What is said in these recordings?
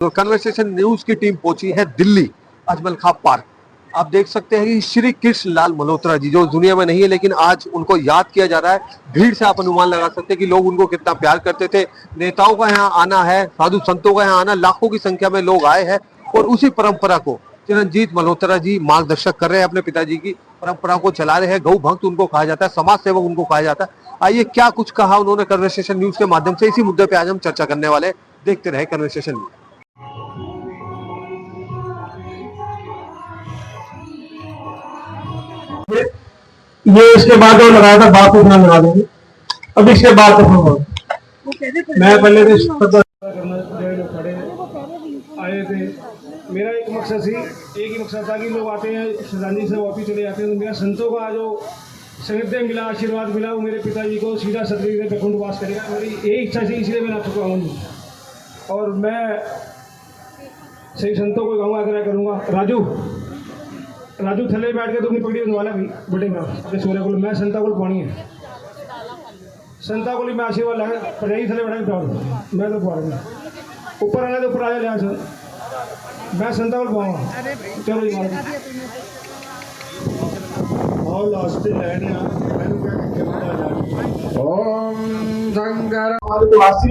तो conversation news की team पहुंची है दिल्ली अजमल खां पार्क। आप देख सकते हैं कि श्री कृष्ण लाल मल्होत्रा जी जो दुनिया में नहीं है लेकिन आज उनको याद किया जा रहा है। भीड़ से आप अनुमान लगा सकते हैं कि लोग उनको कितना प्यार करते थे। नेताओं का यहाँ आना है, साधु संतों का यहाँ आना, लाखों की संख्या में लोग आए हैं और उसी परंपरा को चिरंजीत मल्होत्रा जी मार्गदर्शक कर रहे हैं। अपने पिताजी की परंपरा को चला रहे हैं। गौ भक्त उनको कहा जाता है, समाज सेवक उनको कहा जाता है। आइए क्या कुछ कहा उन्होंने कन्वर्सेशन न्यूज के माध्यम से, इसी मुद्दे पे आज हम चर्चा करने वाले। देखते रहे कन्वर्सेशन न्यूज। ये इसके बाद जो लगाया था बात उतना लगा देंगे। अब इसके बाद मैं पहले तो खड़े आए थे। मेरा एक मकसद एक ही मकसद था कि लोग आते हैं श्रद्धांजलि से वापिस चले जाते हैं। मेरा संतों का जो सानिध्य मिला, आशीर्वाद मिला, वो मेरे पिताजी को सीधा सदगति से बैकुंठ वास करेगा। मेरी यही इच्छा थी, इसलिए मैं आ चुका हूँ। और मैं सही संतों को कहूँगा, क्या करूँगा, राजू थले बैठ के तो अपनी पगड़ी बनवा भी बटेगा अपने सोरे को। मैं संता को पानी है, संता को मैं आशीर्वाद लगा पढ़ाई थले बैठा प्राउड मैं तो पढ़ूंगा। ऊपर आना तो ऊपर आ जाए सर, मैं संता को पाऊंगा। चलो जी और लास्ट लाइन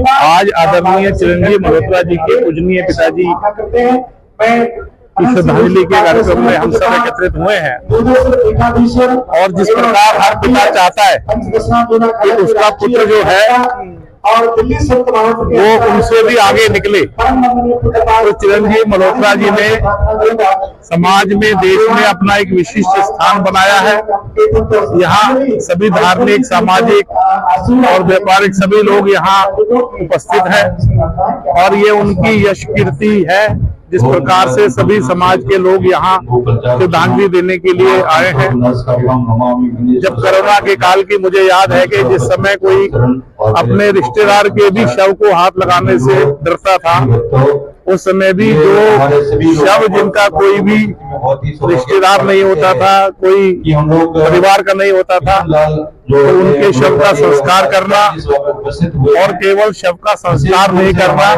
आज आदरणीय चिरंजीव मल्होत्रा जी के पूजनीय पिताजी की श्रद्धांजलि के कार्यक्रम में हम सब एकत्रित हुए हैं। और जिस प्रकार हर पिता चाहता है कि उसका पुत्र जो है वो उनसे भी आगे निकले, तो चिरंजीव मल्होत्रा जी ने समाज में, देश में अपना एक विशिष्ट स्थान बनाया है। यहाँ सभी धार्मिक, सामाजिक और व्यापारिक सभी लोग यहाँ उपस्थित हैं और ये उनकी यश कीर्ति है। जिस प्रकार से सभी समाज के लोग यहाँ श्रद्धांजलि देने के लिए आए हैं। जब कोरोना के काल की मुझे याद है कि जिस समय कोई अपने रिश्तेदार के भी शव को हाथ लगाने से डरता था, उस समय भी जो शव जिनका कोई भी रिश्तेदार नहीं होता था, कोई परिवार का नहीं होता था, तो उनके शव का संस्कार करना और केवल शव का संस्कार नहीं करना,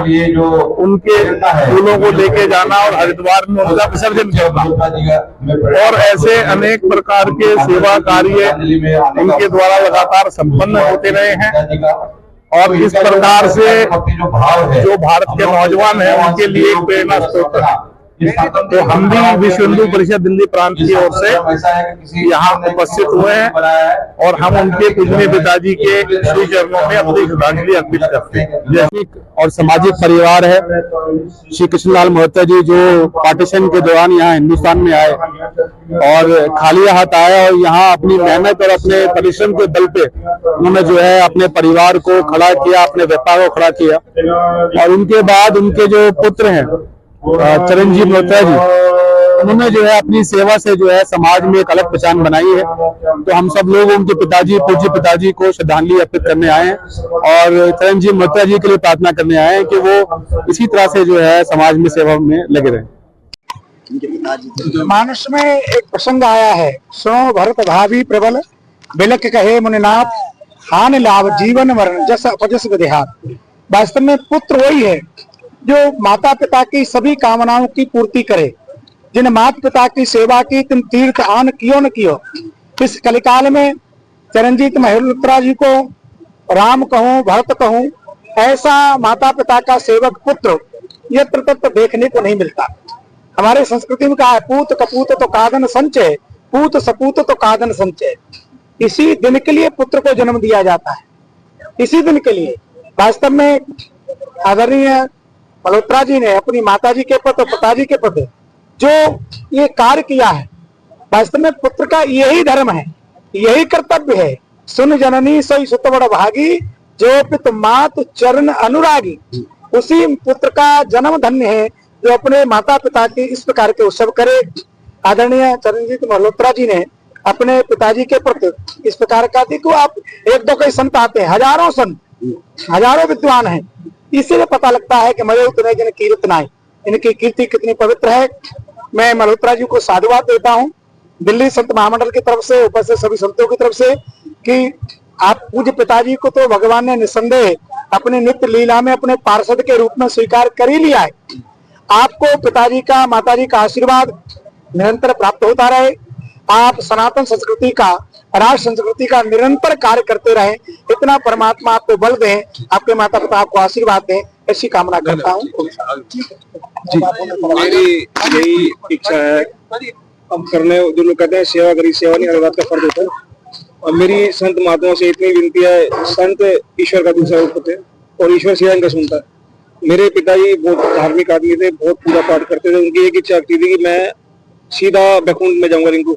उनके फूलों को लेके जाना और हरिद्वार में उनका विसर्जन करना और ऐसे अनेक प्रकार के सेवा कार्य उनके द्वारा लगातार संपन्न होते रहे हैं। और इस प्रकार से जो भारत के नौजवान हैं उनके लिए एक प्रेरणा स्रोत है। तो हम भी विश्व हिंदू परिषद दिल्ली प्रांत की ओर से यहाँ उपस्थित हुए हैं और हम उनके पूजनीय पिताजी के श्री चरणों में अपनी श्रद्धांजलि अर्पित करते हैं। और सामाजिक परिवार है श्री कृष्णलाल मल्होत्रा जी, जो पार्टीशन के दौरान यहाँ हिंदुस्तान में आए और खाली हाथ आए और यहाँ अपनी मेहनत और अपने परिश्रम के बल पे उन्होंने जो है अपने परिवार को खड़ा किया, अपने व्यापार को खड़ा किया। और उनके बाद उनके जो पुत्र हैं चिरंजीव मल्होत्रा जी, उन्होंने जो है अपनी सेवा से जो है समाज में एक अलग पहचान बनाई है। तो हम सब लोग उनके पिताजी, पूज्य पिताजी को श्रद्धांजलि अर्पित करने आए हैं और चिरंजीव मल्होत्रा जी के लिए प्रार्थना करने आए हैं कि वो इसी तरह से जो है समाज में सेवा में लगे रहें। मानस में एक प्रसंग आया है, सुनो भरत भावी प्रबल बिलक कहे मुनिनाथ, हान लाभ जीवन मरण जस अपजस विदेहात। वास्तव में पुत्र वही है जो माता पिता की सभी कामनाओं की पूर्ति करे। जिन माता पिता की सेवा की तिन तीर्थ आन कियो न कियो। इस कलिकाल में चिरंजीत मल्होत्रा जी को राम कहूं, भरत कहूं, ऐसा माता पिता का सेवक पुत्र यत्र तत्र देखने को नहीं मिलता। हमारे संस्कृति में कहा है, पूत कपूत तो कादन संचय, पूत सपूत तो कादन संचय। इसी दिन के लिए पुत्र को जन्म दिया जाता है, इसी दिन के लिए। वास्तव में आदरणीय मल्होत्रा जी ने अपनी माताजी के प्रति, पिताजी के प्रति जो ये कार्य किया है, वास्तव में पुत्र का यही धर्म है, यही कर्तव्य है। सुन जननी सोई सुत बड़ भागी, जो पित मात चरण अनुरागी। उसी पुत्र का जन्म धन्य है जो अपने माता पिता की इस प्रकार के उत्सव करे। आदरणीय चिरंजीत मल्होत्रा जी ने अपने पिताजी के प्रति इस प्रकार का, देखो आप एक दो कई संत आते हैं, हजारों संत, हजारों विद्वान हैं, इससे पता लगता है कि मरे उतने जिन कीर्तनाएं, इनकी कीर्ति कितनी पवित्र है। मैं मल्होत्रा जी को साधुवाद देता हूं दिल्ली संत महामंडल की तरफ से, उपस्थित सभी संतों की तरफ से, कि आप पूज्य पिताजी को तो भगवान ने निसंदेह अपने नित्य लीला में अपने पार्षद के रूप में स्वीकार कर ही लिया है। आपको पिताजी का माताजी का आशीर्वाद निरंतर प्राप्त होता रहे। आप सनातन संस्कृति का, राष्ट्र संस्कृति का निरंतर कार्य करते रहें, इतना परमात्मा आपको बल दें, आपके माता पिता आपको आशीर्वाद दें, ऐसी कामना करता हूँ। मेरी यही इच्छा है, अब करने जो लोग कहते हैं सेवा करी, सेवा नहीं हर बात का फर्ज होता है। और मेरी संत महात्माओं से इतनी विनती है, संत ईश्वर का दूसरा रूप होते हैं और ईश्वर सेवा इनका सुनता है। मेरे पिताजी बहुत धार्मिक आदमी थे, बहुत पूजा पाठ करते थे। उनकी एक इच्छा थी कि मैं सीधा बैकुंठ में जाऊंगा रिंकू,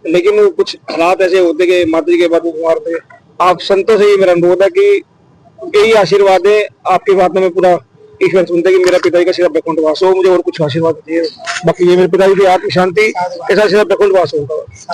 लेकिन वो कुछ हालात ऐसे होते कि माता जी के बाद वो बीमार थे। आप संतों से ये मेरा अनुरोध है कि यही आशीर्वाद है, आपकी बातों में पूरा ईश्वर सुनते कि मेरा पिताजी का सीधा बैकुंठ वास हो, मुझे और कुछ आशीर्वाद चाहिए। बाकी ये मेरे पिताजी की आत्म शांति ऐसा सीधा बैकुंठ वास होगा।